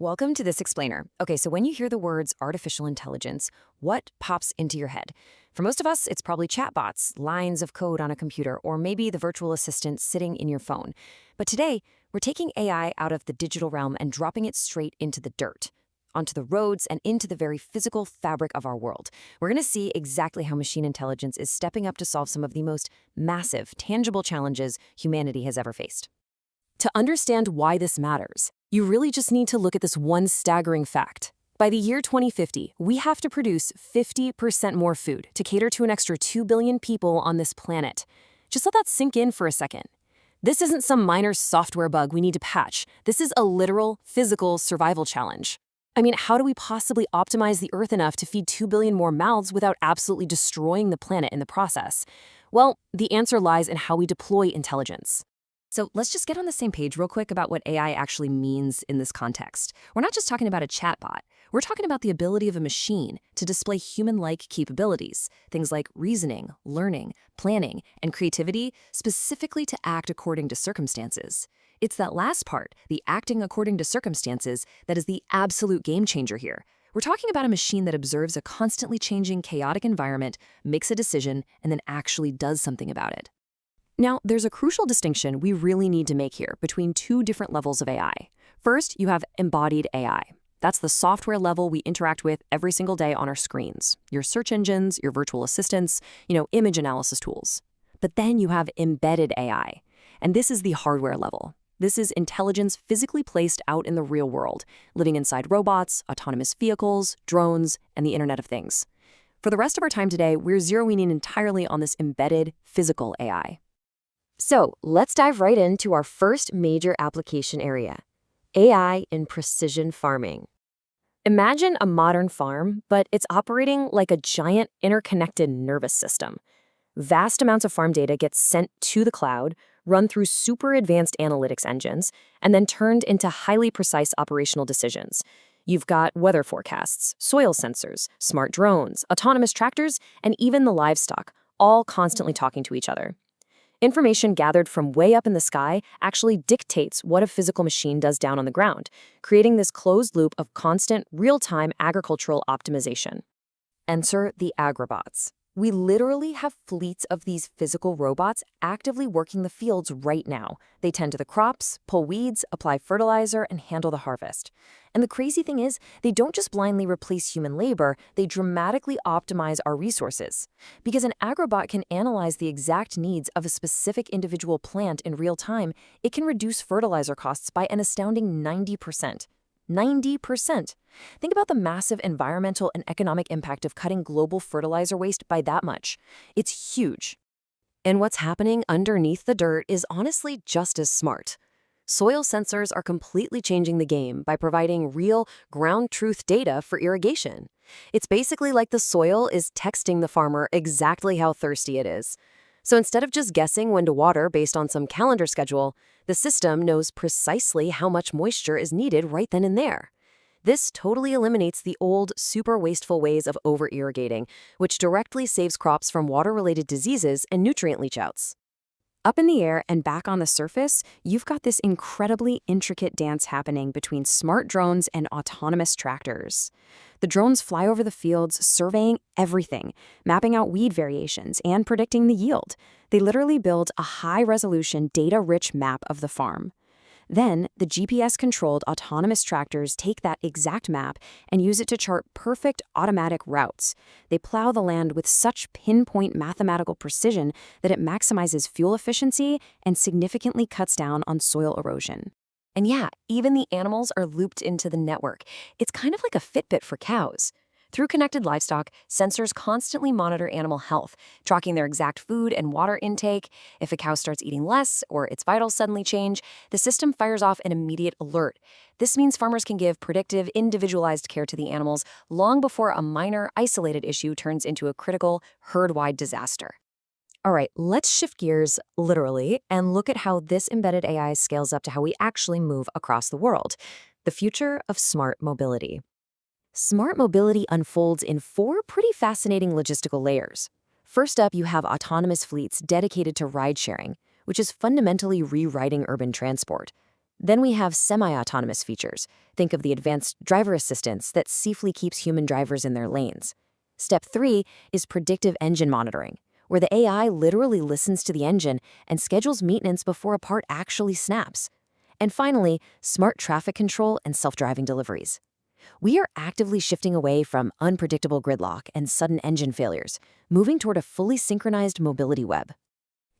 Welcome to this explainer. Okay, so when you hear the words artificial intelligence, what pops into your head? For most of us, it's probably chatbots, lines of code on a computer, or maybe the virtual assistant sitting in your phone. But today, we're taking AI out of the digital realm and dropping it straight into the dirt, onto the roads and into the very physical fabric of our world. We're going to see exactly how machine intelligence is stepping up to solve some of the most massive, tangible challenges humanity has ever faced. To understand why this matters, you really just need to look at this one staggering fact. By the year 2050, we have to produce 50% more food to cater to an extra 2 billion people on this planet. Just let that sink in for a second. This isn't some minor software bug we need to patch. This is a literal, physical survival challenge. I mean, how do we possibly optimize the Earth enough to feed 2 billion more mouths without absolutely destroying the planet in the process? Well, the answer lies in how we deploy intelligence. So let's just get on the same page real quick about what AI actually means in this context. We're not just talking about a chatbot. We're talking about the ability of a machine to display human-like capabilities, things like reasoning, learning, planning, and creativity, specifically to act according to circumstances. It's that last part, the acting according to circumstances, that is the absolute game changer here. We're talking about a machine that observes a constantly changing, chaotic environment, makes a decision, and then actually does something about it. Now, there's a crucial distinction we really need to make here between two different levels of AI. First, you have embodied AI. That's the software level we interact with every single day on our screens. Your search engines, your virtual assistants, image analysis tools. But then you have embedded AI. And this is the hardware level. This is intelligence physically placed out in the real world, living inside robots, autonomous vehicles, drones, and the Internet of Things. For the rest of our time today, we're zeroing in entirely on this embedded physical AI. So let's dive right into our first major application area, AI in precision farming. Imagine a modern farm, but it's operating like a giant interconnected nervous system. Vast amounts of farm data get sent to the cloud, run through super advanced analytics engines, and then turned into highly precise operational decisions. You've got weather forecasts, soil sensors, smart drones, autonomous tractors, and even the livestock, all constantly talking to each other. Information gathered from way up in the sky actually dictates what a physical machine does down on the ground, creating this closed loop of constant, real-time agricultural optimization. Enter the agrobots. We literally have fleets of these physical robots actively working the fields right now. They tend to the crops, pull weeds, apply fertilizer, and handle the harvest. And the crazy thing is, they don't just blindly replace human labor, they dramatically optimize our resources. Because an agrobot can analyze the exact needs of a specific individual plant in real time, it can reduce fertilizer costs by an astounding 90%. 90%. Think about the massive environmental and economic impact of cutting global fertilizer waste by that much. It's huge. And what's happening underneath the dirt is honestly just as smart. Soil sensors are completely changing the game by providing real, ground truth data for irrigation. It's basically like the soil is texting the farmer exactly how thirsty it is. So instead of just guessing when to water based on some calendar schedule, the system knows precisely how much moisture is needed right then and there. This totally eliminates the old, super wasteful ways of over-irrigating, which directly saves crops from water-related diseases and nutrient leachouts. Up in the air and back on the surface, you've got this incredibly intricate dance happening between smart drones and autonomous tractors. The drones fly over the fields, surveying everything, mapping out weed variations, and predicting the yield. They literally build a high-resolution, data-rich map of the farm. Then, the GPS-controlled autonomous tractors take that exact map and use it to chart perfect automatic routes. They plow the land with such pinpoint mathematical precision that it maximizes fuel efficiency and significantly cuts down on soil erosion. And yeah, even the animals are looped into the network. It's kind of like a Fitbit for cows. Through connected livestock, sensors constantly monitor animal health, tracking their exact food and water intake. If a cow starts eating less or its vitals suddenly change, the system fires off an immediate alert. This means farmers can give predictive, individualized care to the animals long before a minor, isolated issue turns into a critical, herd-wide disaster. All right, let's shift gears, literally, and look at how this embedded AI scales up to how we actually move across the world. The future of smart mobility. Smart mobility unfolds in 4 pretty fascinating logistical layers. First up, you have autonomous fleets dedicated to ride-sharing, which is fundamentally rewriting urban transport. Then we have semi-autonomous features. Think of the advanced driver assistance that safely keeps human drivers in their lanes. Step 3 is predictive engine monitoring, where the AI literally listens to the engine and schedules maintenance before a part actually snaps. And finally, smart traffic control and self-driving deliveries. We are actively shifting away from unpredictable gridlock and sudden engine failures, moving toward a fully synchronized mobility web.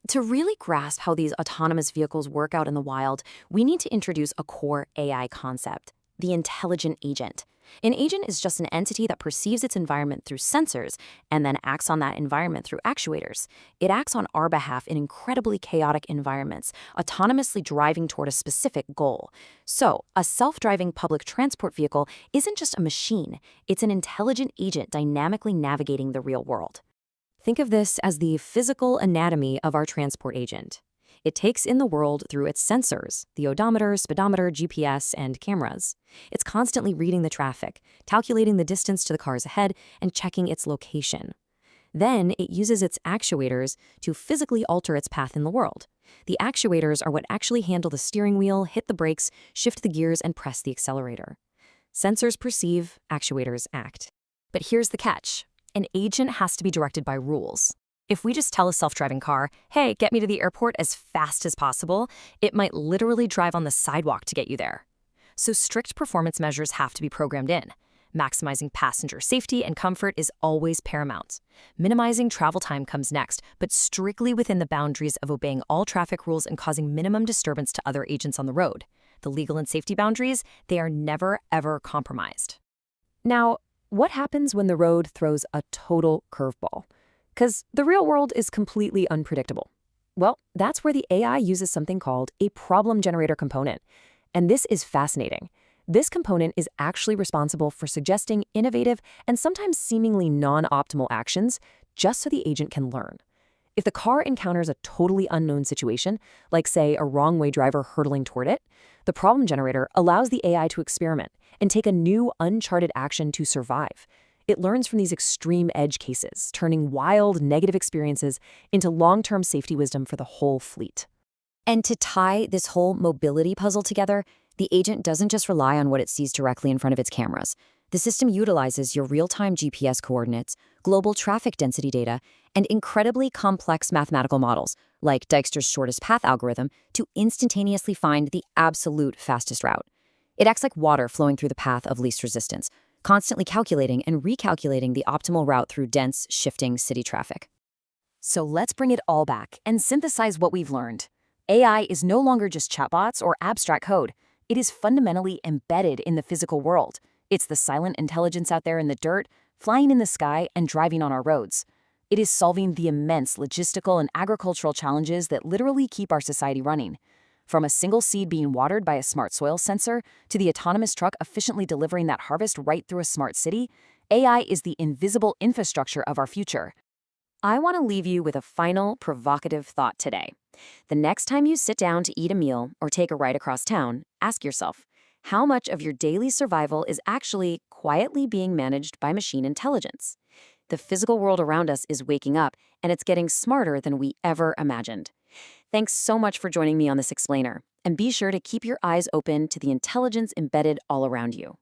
To really grasp how these autonomous vehicles work out in the wild, we need to introduce a core AI concept: the intelligent agent. An agent is just an entity that perceives its environment through sensors and then acts on that environment through actuators. It acts on our behalf in incredibly chaotic environments, autonomously driving toward a specific goal. So, a self-driving public transport vehicle isn't just a machine, it's an intelligent agent dynamically navigating the real world. Think of this as the physical anatomy of our transport agent. It takes in the world through its sensors, the odometer, speedometer, GPS, and cameras. It's constantly reading the traffic, calculating the distance to the cars ahead, and checking its location. Then it uses its actuators to physically alter its path in the world. The actuators are what actually handle the steering wheel, hit the brakes, shift the gears, and press the accelerator. Sensors perceive, actuators act. But here's the catch: an agent has to be directed by rules. If we just tell a self-driving car, hey, get me to the airport as fast as possible, it might literally drive on the sidewalk to get you there. So strict performance measures have to be programmed in. Maximizing passenger safety and comfort is always paramount. Minimizing travel time comes next, but strictly within the boundaries of obeying all traffic rules and causing minimum disturbance to other agents on the road. The legal and safety boundaries, they are never, ever compromised. Now, what happens when the road throws a total curveball? Because the real world is completely unpredictable. Well, that's where the AI uses something called a problem generator component. And this is fascinating. This component is actually responsible for suggesting innovative and sometimes seemingly non-optimal actions just so the agent can learn. If the car encounters a totally unknown situation, like say a wrong-way driver hurtling toward it, the problem generator allows the AI to experiment and take a new, uncharted action to survive. It learns from these extreme edge cases, turning wild, negative experiences into long-term safety wisdom for the whole fleet. And to tie this whole mobility puzzle together, the agent doesn't just rely on what it sees directly in front of its cameras. The system utilizes your real-time GPS coordinates, global traffic density data, and incredibly complex mathematical models, like Dijkstra's shortest path algorithm, to instantaneously find the absolute fastest route. It acts like water flowing through the path of least resistance, constantly calculating and recalculating the optimal route through dense, shifting city traffic. So let's bring it all back and synthesize what we've learned. AI is no longer just chatbots or abstract code. It is fundamentally embedded in the physical world. It's the silent intelligence out there in the dirt, flying in the sky, and driving on our roads. It is solving the immense logistical and agricultural challenges that literally keep our society running. From a single seed being watered by a smart soil sensor to the autonomous truck efficiently delivering that harvest right through a smart city, AI is the invisible infrastructure of our future. I want to leave you with a final, provocative thought today. The next time you sit down to eat a meal or take a ride across town, ask yourself, how much of your daily survival is actually quietly being managed by machine intelligence? The physical world around us is waking up, and it's getting smarter than we ever imagined. Thanks so much for joining me on this explainer, and be sure to keep your eyes open to the intelligence embedded all around you.